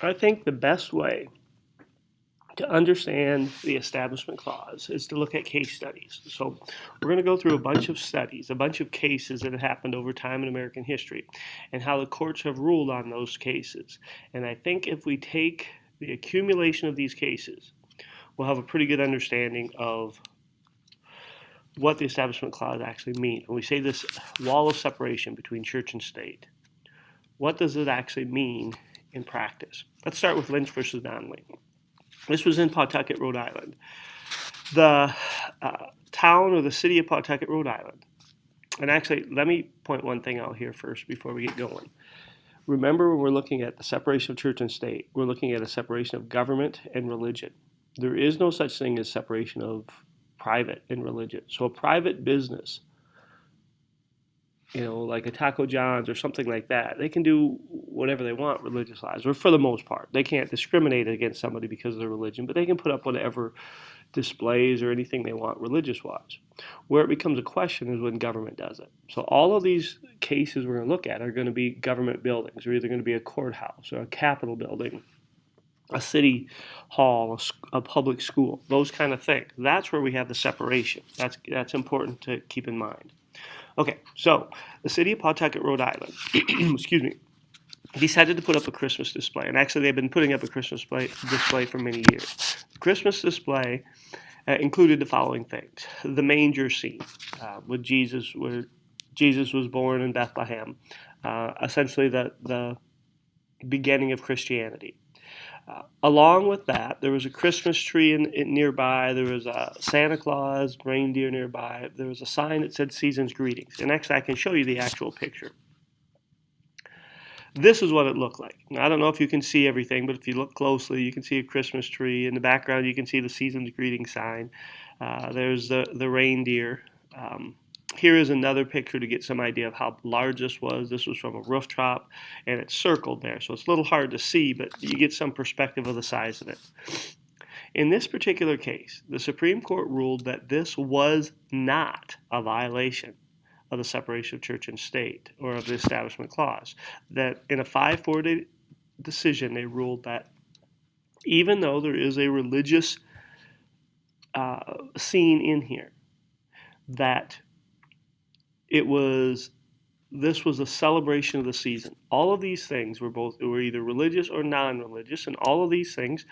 I think the best way to understand the Establishment Clause is to look at case studies. So we're going to go through a bunch of studies, a bunch of cases that have happened over time in American history, and how the courts have ruled on those cases. And I think if we take the accumulation of these cases, we'll have a pretty good understanding of what the Establishment Clause actually means. When we say this wall of separation between church and state, what does it actually mean in practice? Let's start with Lynch versus Donnelly. This was in Pawtucket, Rhode Island. The town or the city of Pawtucket, Rhode Island. And actually, let me point one thing out here first before we get going. Remember, when we're looking at the separation of church and state, we're looking at a separation of government and religion. There is no such thing as separation of private and religion. So a private business, like a Taco John's or something like that, they can do whatever they want religious-wise, or for the most part. They can't discriminate against somebody because of their religion, but they can put up whatever displays or anything they want religious-wise. Where it becomes a question is when government does it. So all of these cases we're going to look at are going to be government buildings. They're either going to be a courthouse or a Capitol building, a city hall, a public school, those kind of things. That's where we have the separation. That's important to keep in mind. Okay, so the city of Pawtucket, Rhode Island, excuse me, decided to put up a Christmas display. And actually, they've been putting up a Christmas display for many years. The Christmas display included the following things. The manger scene where Jesus was born in Bethlehem, essentially the beginning of Christianity. Along with that, there was a Christmas tree nearby. There was a Santa Claus reindeer nearby. There was a sign that said Season's Greetings. And actually, I can show you the actual picture. This is what it looked like. Now, I don't know if you can see everything, but if you look closely, you can see a Christmas tree. In the background, you can see the Season's Greetings sign. There's the reindeer. Here is another picture to get some idea of how large this was. This was from a rooftop, and it's circled there, so it's a little hard to see, but you get some perspective of the size of it. In this particular case, the Supreme Court ruled that this was not a violation of the separation of church and state, or of the Establishment Clause. That in a 5-4 decision, they ruled that even though there is a religious scene in here, that this was a celebration of the season. All of these things were either religious or non-religious, and all of these things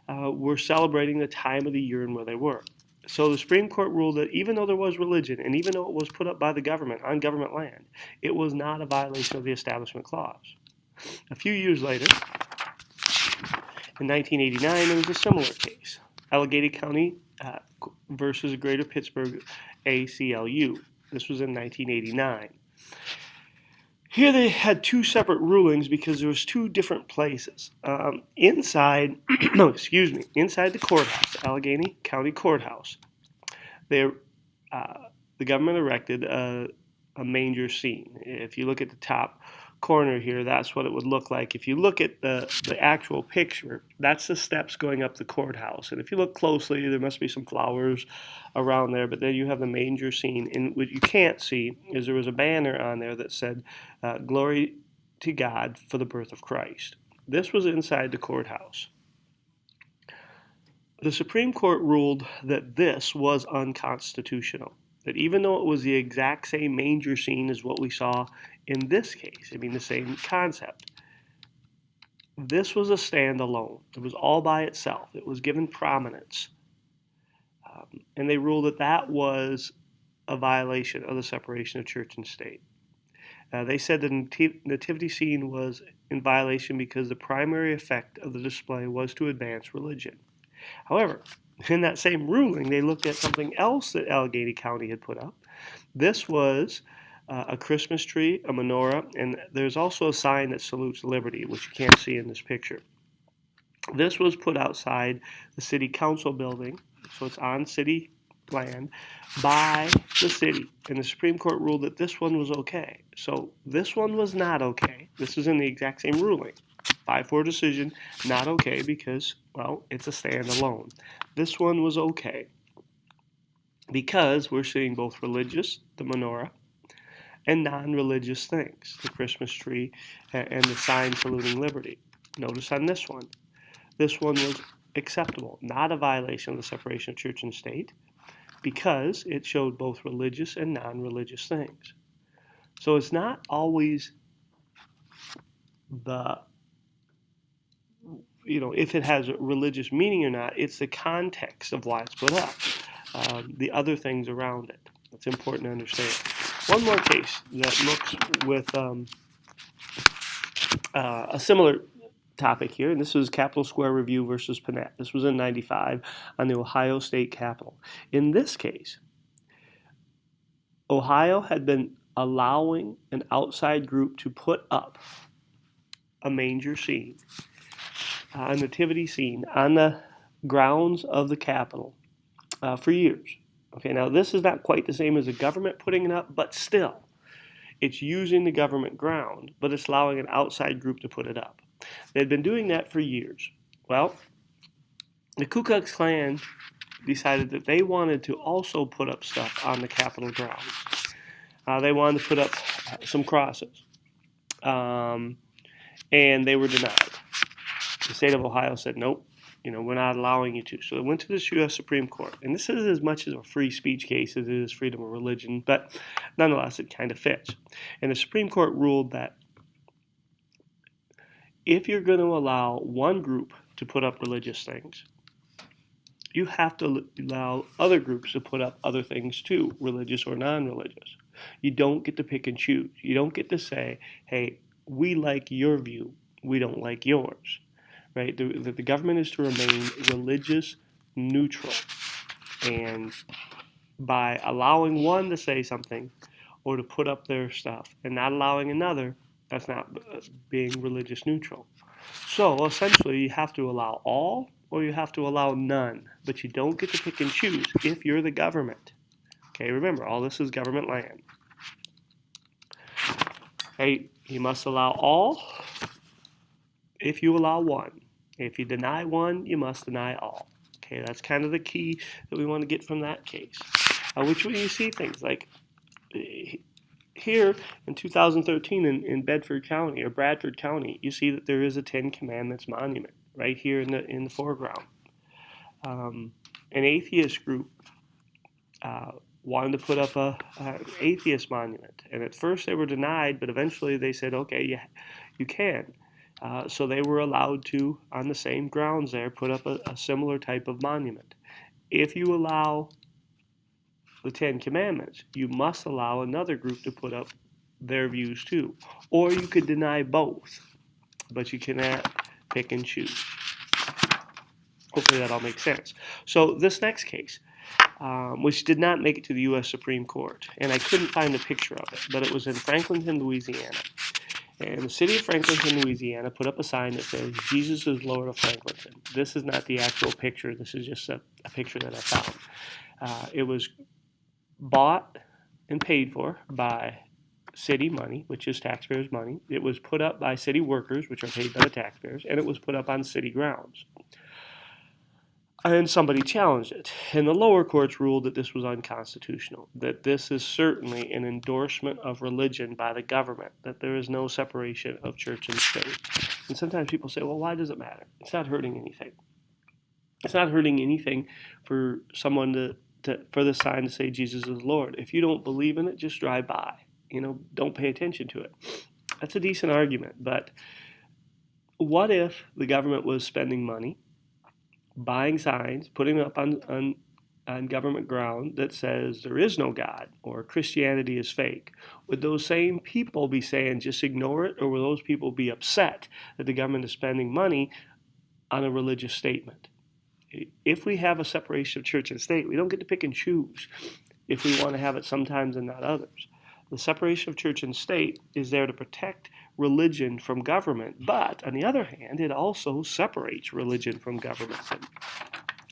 were celebrating the time of the year and where they were. So the Supreme Court ruled that even though there was religion, and even though it was put up by the government on government land, it was not a violation of the Establishment Clause. A few years later, in 1989, there was a similar case, Allegheny County versus Greater Pittsburgh ACLU. This was in 1989. Here they had two separate rulings because there was two different places. Inside the courthouse, Allegheny County Courthouse, the government erected a manger scene. If you look at the top corner here, that's what it would look like. If you look at the actual picture, that's the steps going up the courthouse. And if you look closely, there must be some flowers around there, but then you have the manger scene. And what you can't see is there was a banner on there that said, "Glory to God for the birth of Christ." This was inside the courthouse. The Supreme Court ruled that this was unconstitutional. That even though it was the exact same manger scene as what we saw in this case, the same concept, this was a standalone. It was all by itself. It was given prominence. And they ruled that that was a violation of the separation of church and state. They said the nativity scene was in violation because the primary effect of the display was to advance religion. However, in that same ruling, they looked at something else that Allegheny County had put up. This was a Christmas tree, a menorah, and there's also a sign that salutes liberty, which you can't see in this picture. This was put outside the city council building, so it's on city land, by the city. And the Supreme Court ruled that this one was okay. So this one was not okay. This is in the exact same ruling. 5-4 decision, not okay because, well, it's a standalone. This one was okay because we're seeing both religious, the menorah, and non-religious things, the Christmas tree and the sign saluting liberty. Notice on this one was acceptable, not a violation of the separation of church and state, because it showed both religious and non-religious things. So it's not always the, if it has a religious meaning or not, it's the context of why it's put up, the other things around it. It's important to understand. One more case that looks with a similar topic here, and this was Capitol Square Review versus Panett. This was in '95 on the Ohio State Capitol. In this case, Ohio had been allowing an outside group to put up a manger scene, a nativity scene, on the grounds of the Capitol for years. Okay, now this is not quite the same as the government putting it up, but still, it's using the government ground, but it's allowing an outside group to put it up. They'd been doing that for years. Well, the Ku Klux Klan decided that they wanted to also put up stuff on the Capitol grounds. They wanted to put up some crosses, and they were denied. The state of Ohio said, nope, we're not allowing you to. So it went to the U.S. Supreme Court. And this is as much as a free speech case as it is freedom of religion, but nonetheless, it kind of fits. And the Supreme Court ruled that if you're going to allow one group to put up religious things, you have to allow other groups to put up other things too, religious or non-religious. You don't get to pick and choose. You don't get to say, hey, we like your view, we don't like yours. Right? The government is to remain religious neutral. And by allowing one to say something or to put up their stuff and not allowing another, that's not being religious neutral. So essentially, you have to allow all or you have to allow none, but you don't get to pick and choose if you're the government. Okay, remember, all this is government land. Hey, you must allow all if you allow one. If you deny one, you must deny all. Okay, that's kind of the key that we want to get from that case. Which when you see things like here in 2013 in Bedford County or Bradford County, you see that there is a Ten Commandments monument right here in the foreground. An atheist group wanted to put up an atheist monument, and at first they were denied, but eventually they said, okay, you can. So they were allowed to, on the same grounds there, put up a similar type of monument. If you allow the Ten Commandments, you must allow another group to put up their views too. Or you could deny both, but you cannot pick and choose. Hopefully that all makes sense. So this next case, which did not make it to the U.S. Supreme Court, and I couldn't find a picture of it, but it was in Franklinton, Louisiana. And the city of Franklinton, Louisiana put up a sign that says, Jesus is Lord of Franklinton. This is not the actual picture. This is just a picture that I found. It was bought and paid for by city money, which is taxpayers' money. It was put up by city workers, which are paid by the taxpayers, and it was put up on city grounds. And somebody challenged it. And the lower courts ruled that this was unconstitutional, that this is certainly an endorsement of religion by the government, that there is no separation of church and state. And sometimes people say, well, why does it matter? It's not hurting anything. It's not hurting anything for someone for the sign to say Jesus is Lord. If you don't believe in it, just drive by. Don't pay attention to it. That's a decent argument. But what if the government was spending money buying signs, putting them up on government ground that says there is no God or Christianity is fake? Would those same people be saying just ignore it, or will those people be upset that the government is spending money on a religious statement? If we have a separation of church and state, we don't get to pick and choose if we want to have it sometimes and not others. The separation of church and state is there to protect religion from government, but on the other hand, it also separates religion from government. And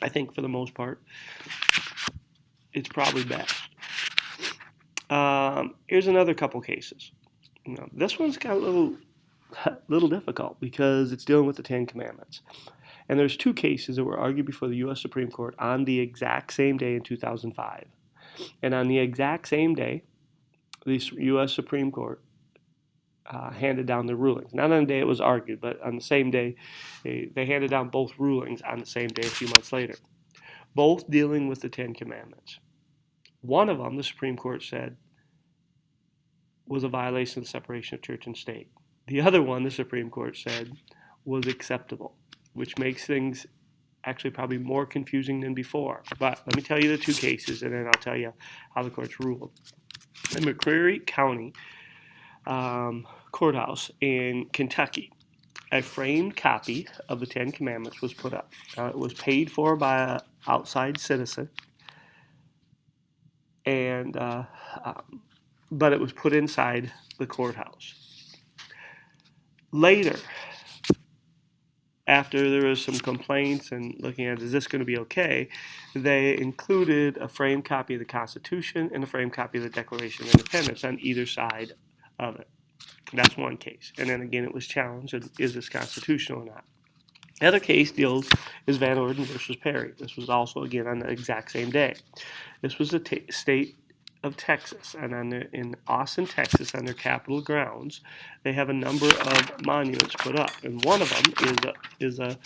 I think for the most part, it's probably best. Here's another couple cases. This one's got a little difficult because it's dealing with the Ten Commandments. And there's two cases that were argued before the U.S. Supreme Court on the exact same day in 2005. And on the exact same day, the U.S. Supreme Court handed down the rulings. Not on the day it was argued, but on the same day, they handed down both rulings on the same day a few months later, both dealing with the Ten Commandments. One of them, the Supreme Court said, was a violation of the separation of church and state. The other one, the Supreme Court said, was acceptable, which makes things actually probably more confusing than before. But let me tell you the two cases, and then I'll tell you how the courts ruled. In McCreary County Courthouse in Kentucky, a framed copy of the Ten Commandments was put up. It was paid for by an outside citizen, and but it was put inside the courthouse. Later, after there was some complaints and looking at, is this going to be okay, they included a framed copy of the Constitution and a framed copy of the Declaration of Independence on either side of it. That's one case. And then again, it was challenged, is this constitutional or not? The other case is Van Orden versus Perry. This was also, again, on the exact same day. This was the state of Texas, and in Austin, Texas, on their Capitol grounds, they have a number of monuments put up, and one of them is a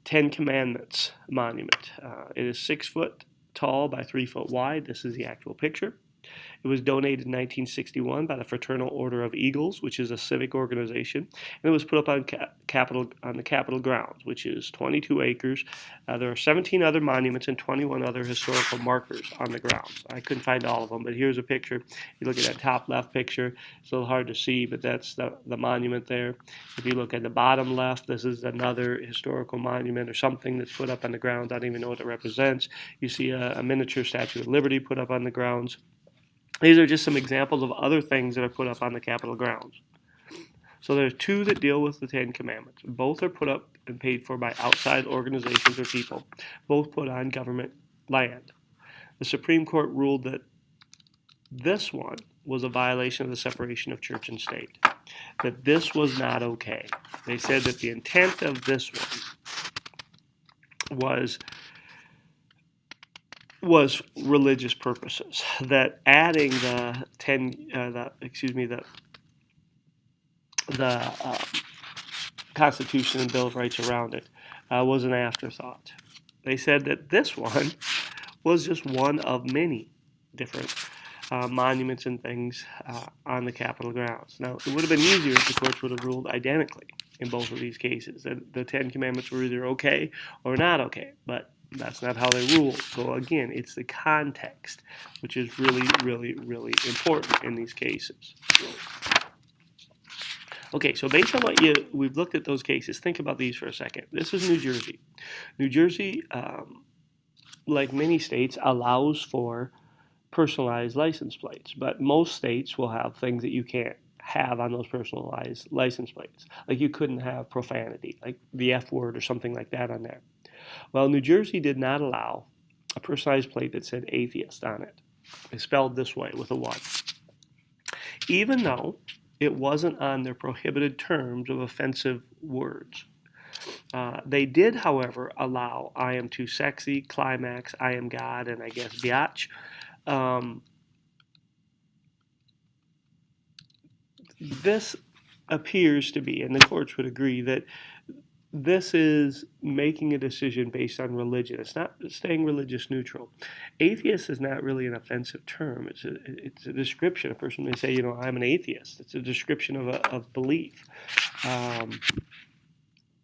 Ten Commandments monument. It is 6 foot tall by 3 foot wide. This is the actual picture. It was donated in 1961 by the Fraternal Order of Eagles, which is a civic organization, and it was put up on the Capitol grounds, which is 22 acres. There are 17 other monuments and 21 other historical markers on the grounds. I couldn't find all of them, but here's a picture. You look at that top left picture, it's a little hard to see, but that's the monument there. If you look at the bottom left, this is another historical monument or something that's put up on the grounds. I don't even know what it represents. You see a miniature Statue of Liberty put up on the grounds. These are just some examples of other things that are put up on the Capitol grounds. So there's two that deal with the Ten Commandments. Both are put up and paid for by outside organizations or people, both put on government land. The Supreme Court ruled that this one was a violation of the separation of church and state, that this was not okay. They said that the intent of this one was religious purposes, that adding the Constitution and Bill of Rights around it was an afterthought. They said that this one was just one of many different monuments and things on the Capitol grounds. Now, it would have been easier if the courts would have ruled identically in both of these cases, that the Ten Commandments were either okay or not okay, but that's not how they ruled. So again, it's the context, which is really, really, really important in these cases. Okay, so based on we've looked at those cases, think about these for a second. This is New Jersey. New Jersey, like many states, allows for personalized license plates, but most states will have things that you can't have on those personalized license plates. Like you couldn't have profanity, like the F word or something like that on there. Well, New Jersey did not allow a personalized plate that said atheist on it. It's spelled this way with a 1. Even though it wasn't on their prohibited terms of offensive words. They did, however, allow I am too sexy, climax, I am God, and I guess biatch. This appears to be, and the courts would agree, that this is making a decision based on religion. It's not staying religious neutral. Atheist is not really an offensive term. It's a description. A person may say, I'm an atheist. It's a description of belief.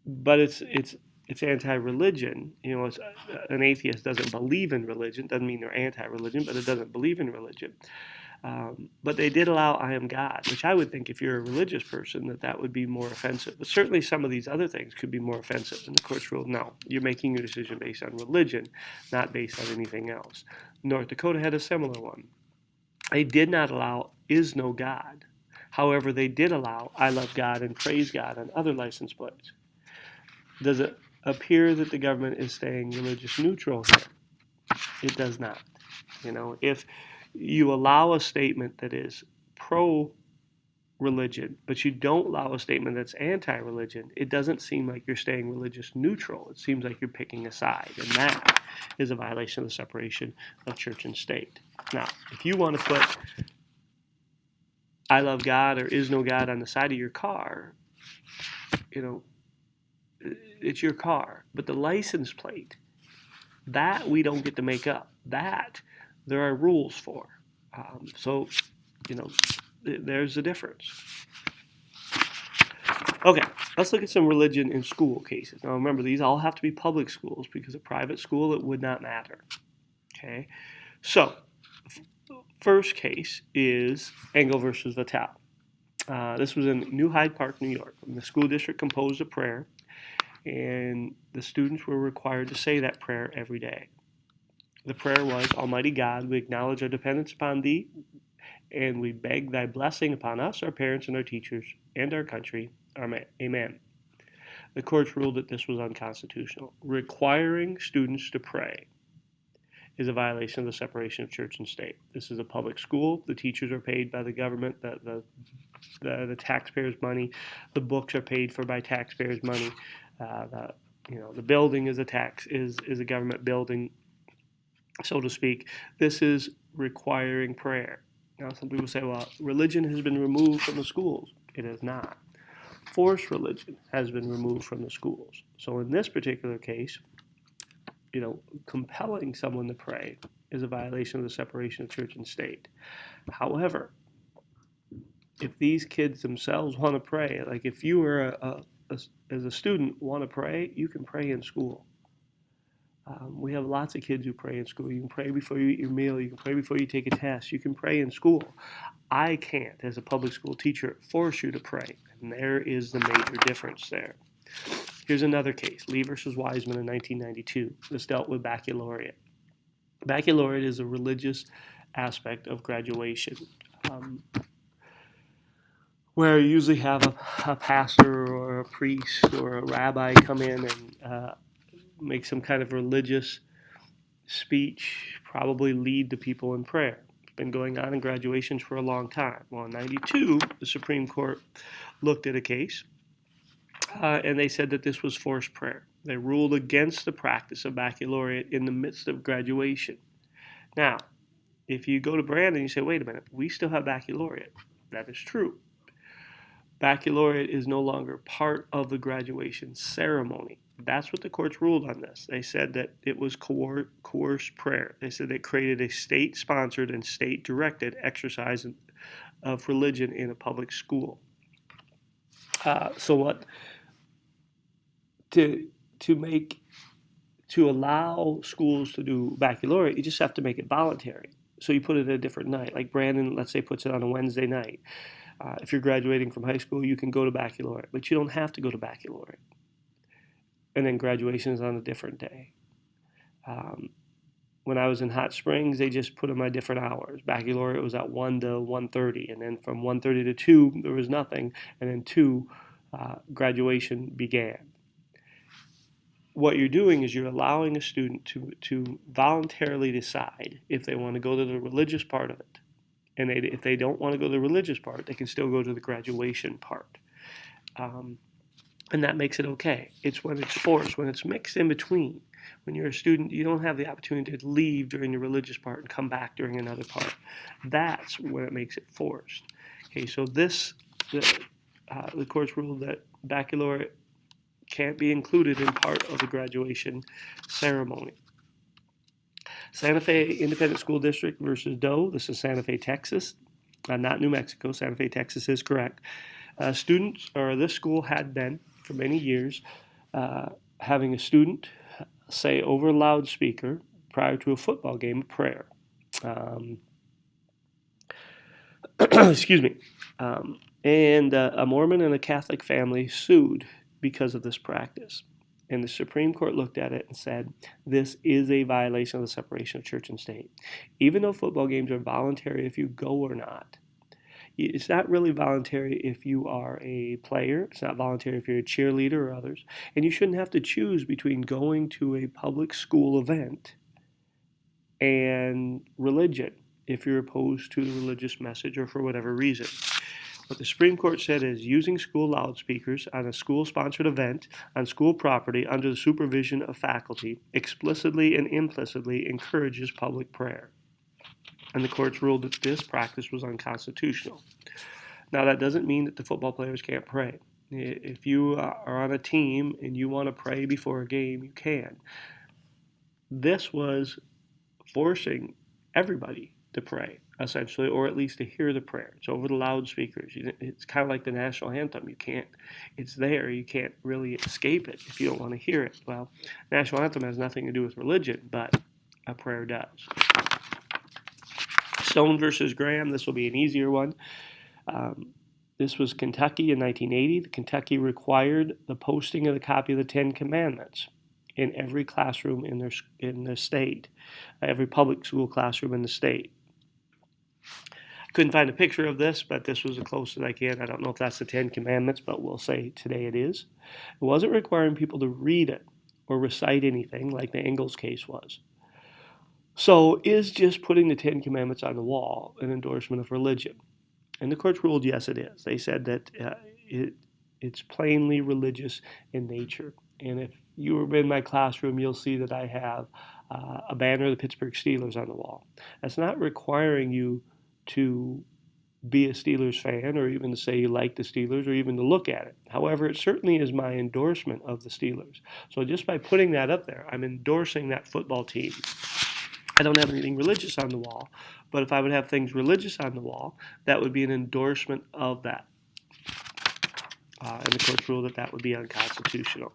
But it's anti-religion. An atheist doesn't believe in religion. Doesn't mean they're anti-religion, but it doesn't believe in religion. But they did allow I am God, which I would think if you're a religious person that would be more offensive. But certainly some of these other things could be more offensive. And the courts ruled, no, you're making your decision based on religion, not based on anything else. North Dakota had a similar one. They did not allow is no God. However, they did allow I love God and praise God on other license plates. Does it appear that the government is staying religious neutral here? It does not. If you allow a statement that is pro-religion, but you don't allow a statement that's anti-religion, it doesn't seem like you're staying religious neutral. It seems like you're picking a side, and that is a violation of the separation of church and state. Now, if you want to put I love God or is no God on the side of your car, it's your car. But the license plate, that we don't get to make up. That there are rules for. So, there's the difference. Okay, let's look at some religion in school cases. Now remember, these all have to be public schools because a private school, it would not matter. Okay, so first case is Engel versus Vattel. This was in New Hyde Park, New York. The school district composed a prayer, and the students were required to say that prayer every day. The prayer was, Almighty God, we acknowledge our dependence upon Thee, and we beg Thy blessing upon us, our parents, and our teachers, and our country. Amen. The courts ruled that this was unconstitutional. Requiring students to pray is a violation of the separation of church and state. This is a public school. The teachers are paid by the government, the taxpayers' money. The books are paid for by taxpayers' money. The building is a government building, so to speak. This is requiring prayer. Now, some people say, well, religion has been removed from the schools. It has not. Forced religion has been removed from the schools. So in this particular case, compelling someone to pray is a violation of the separation of church and state. However, if these kids themselves want to pray, like if you are as a student want to pray, you can pray in school. We have lots of kids who pray in school. You can pray before you eat your meal. You can pray before you take a test. You can pray in school. I can't, as a public school teacher, force you to pray. And there is the major difference there. Here's another case, Lee versus Wiseman in 1992. This dealt with baccalaureate. Baccalaureate is a religious aspect of graduation, where you usually have a pastor or a priest or a rabbi come in and make some kind of religious speech, probably lead the people in prayer. It's been going on in graduations for a long time. Well, in 92, the Supreme Court looked at a case, and they said that this was forced prayer. They ruled against the practice of baccalaureate in the midst of graduation. Now, if you go to Brandon and you say, wait a minute, we still have baccalaureate. That is true. Baccalaureate is no longer part of the graduation ceremony. That's what the courts ruled on this. They said that it was coerced prayer. They said it created a state-sponsored and state-directed exercise of religion in a public school. To allow schools to do baccalaureate, you just have to make it voluntary. So you put it at a different night. Like Brandon, let's say, puts it on a Wednesday night. If you're graduating from high school, you can go to baccalaureate, but you don't have to go to baccalaureate. And then graduation is on a different day. When I was in Hot Springs, they just put them at different hours. Baccalaureate was at 1 to 1:30, and then from 1:30 to 2, there was nothing, and then 2, graduation began. What you're doing is you're allowing a student to voluntarily decide if they want to go to the religious part of it. And if they don't want to go to the religious part, they can still go to the graduation part. And that makes it okay. It's when it's forced, when it's mixed in between. When you're a student, you don't have the opportunity to leave during the religious part and come back during another part. That's when it makes it forced. Okay, so the courts ruled that baccalaureate can't be included in part of the graduation ceremony. Santa Fe Independent School District versus Doe. This is Santa Fe, Texas, not New Mexico. Santa Fe, Texas is correct. This school had been, for many years, having a student say over a loudspeaker prior to a football game a prayer. Excuse me. And a Mormon and a Catholic family sued because of this practice. And the Supreme Court looked at it and said, this is a violation of the separation of church and state. Even though football games are voluntary if you go or not, it's not really voluntary if you are a player. It's not voluntary if you're a cheerleader or others. And you shouldn't have to choose between going to a public school event and religion if you're opposed to the religious message or for whatever reason. What the Supreme Court said is using school loudspeakers on a school-sponsored event on school property under the supervision of faculty explicitly and implicitly encourages public prayer. And the courts ruled that this practice was unconstitutional. Now, that doesn't mean that the football players can't pray. If you are on a team and you want to pray before a game, you can. This was forcing everybody to pray, essentially, or at least to hear the prayer. It's over the loudspeakers. It's kind of like the national anthem. It's there. You can't really escape it if you don't want to hear it. Well, national anthem has nothing to do with religion, but a prayer does. Stone versus Graham, this will be an easier one. This was Kentucky in 1980. Kentucky required the posting of the copy of the Ten Commandments in every classroom in the state, every public school classroom in the state. I couldn't find a picture of this, but this was the closest I can. I don't know if that's the Ten Commandments, but we'll say today it is. It wasn't requiring people to read it or recite anything like the Ingalls case was. So is just putting the Ten Commandments on the wall an endorsement of religion? And the courts ruled yes, it is. They said that it's plainly religious in nature. And if you were in my classroom, you'll see that I have a banner of the Pittsburgh Steelers on the wall. That's not requiring you to be a Steelers fan or even to say you like the Steelers or even to look at it. However, it certainly is my endorsement of the Steelers. So just by putting that up there, I'm endorsing that football team. I don't have anything religious on the wall, but if I would have things religious on the wall, that would be an endorsement of that. And the courts ruled that that would be unconstitutional.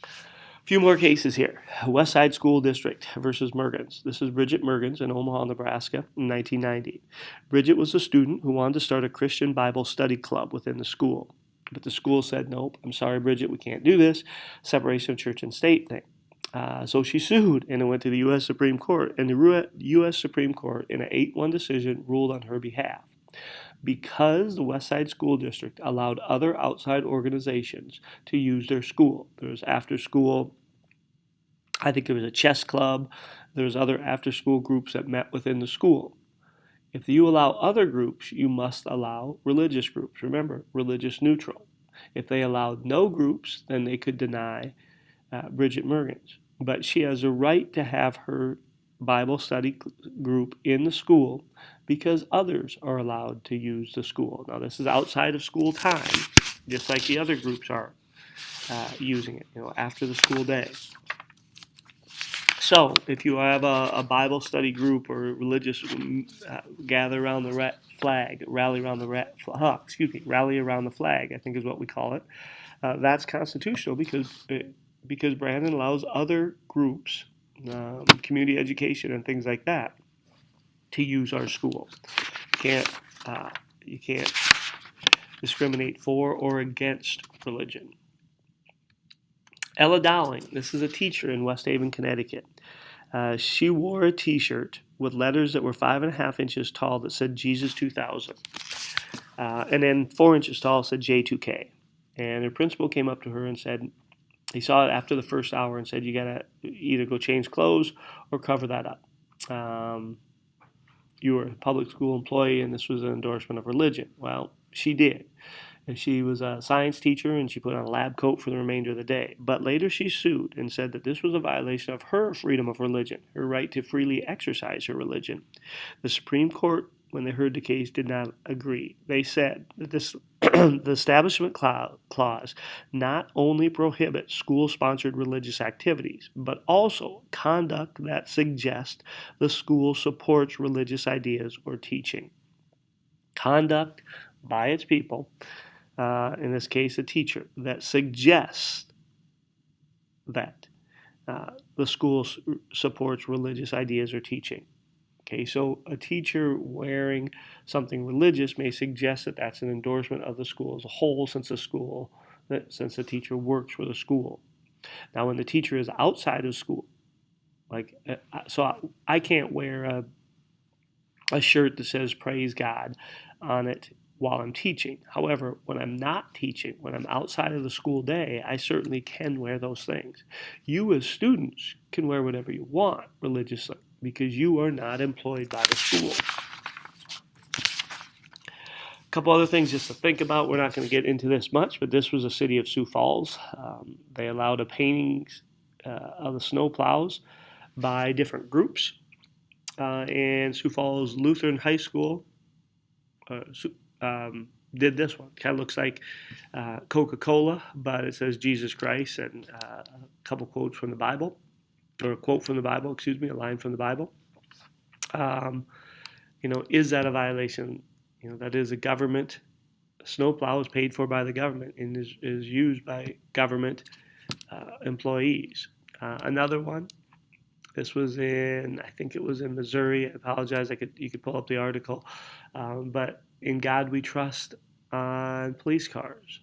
A few more cases here. West Side School District versus Mergens. This is Bridget Mergens in Omaha, Nebraska in 1990. Bridget was a student who wanted to start a Christian Bible study club within the school. But the school said, nope, I'm sorry, Bridget, we can't do this. Separation of church and state thing. So she sued, and it went to the U.S. Supreme Court. And the U.S. Supreme Court, in an 8-1 decision, ruled on her behalf. Because the West Side School District allowed other outside organizations to use their school. There was after school, I think there was a chess club. There was other after school groups that met within the school. If you allow other groups, you must allow religious groups. Remember, religious neutral. If they allowed no groups, then they could deny Bridget Mergens. But she has a right to have her Bible study group in the school because others are allowed to use the school. Now, this is outside of school time, just like the other groups are using it, after the school day. So, if you have a Bible study group or religious gather around the flag, rally around the flag, I think is what we call it. That's constitutional because Brandon allows other groups, community education and things like that, to use our school. You can't discriminate for or against religion. Ella Dowling, this is a teacher in West Haven, Connecticut. She wore a T-shirt with letters that were 5.5 inches tall that said Jesus 2000, and then 4 inches tall said J2K. And her principal came up to her and said, he saw it after the first hour and said, you got to either go change clothes or cover that up. You were a public school employee and this was an endorsement of religion. Well, she did. And she was a science teacher and she put on a lab coat for the remainder of the day. But later she sued and said that this was a violation of her freedom of religion, her right to freely exercise her religion. The Supreme Court, when they heard the case, did not agree. They said that the Establishment Clause not only prohibits school-sponsored religious activities, but also conduct that suggests the school supports religious ideas or teaching. Conduct by its people, in this case a teacher, that suggests that the school supports religious ideas or teaching. Okay, so a teacher wearing something religious may suggest that that's an endorsement of the school as a whole, since the teacher works for the school. Now, when the teacher is outside of school, I can't wear a shirt that says "Praise God" on it while I'm teaching. However, when I'm not teaching, when I'm outside of the school day, I certainly can wear those things. You as students can wear whatever you want religiously, because you are not employed by the school. A couple other things just to think about. We're not going to get into this much, but this was a city of Sioux Falls. They allowed a painting of the snow plows by different groups. and Sioux Falls Lutheran High School did this one. Kind of looks like Coca-Cola, but it says Jesus Christ and a couple quotes from the Bible, or a quote from the Bible, excuse me, a line from the Bible. Is that a violation? That is a government. Snowplow is paid for by the government and is used by government employees. Another one. This was I think it was in Missouri. I apologize. You could pull up the article, but in God we trust on police cars.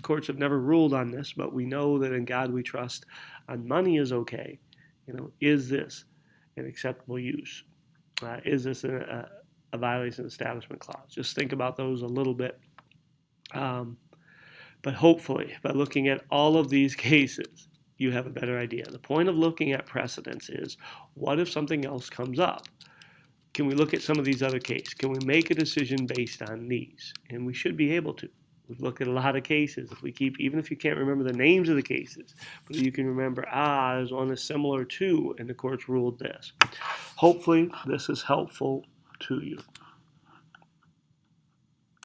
Courts have never ruled on this, but we know that in God we trust on money is okay. Is this an acceptable use? Is this a violation of the Establishment Clause? Just think about those a little bit. But hopefully, by looking at all of these cases, you have a better idea. The point of looking at precedents is, what if something else comes up? Can we look at some of these other cases? Can we make a decision based on these? And we should be able to. We've looked at a lot of cases. Even if you can't remember the names of the cases, but you can remember, there's one that's similar to, and the courts ruled this. Hopefully, this is helpful to you.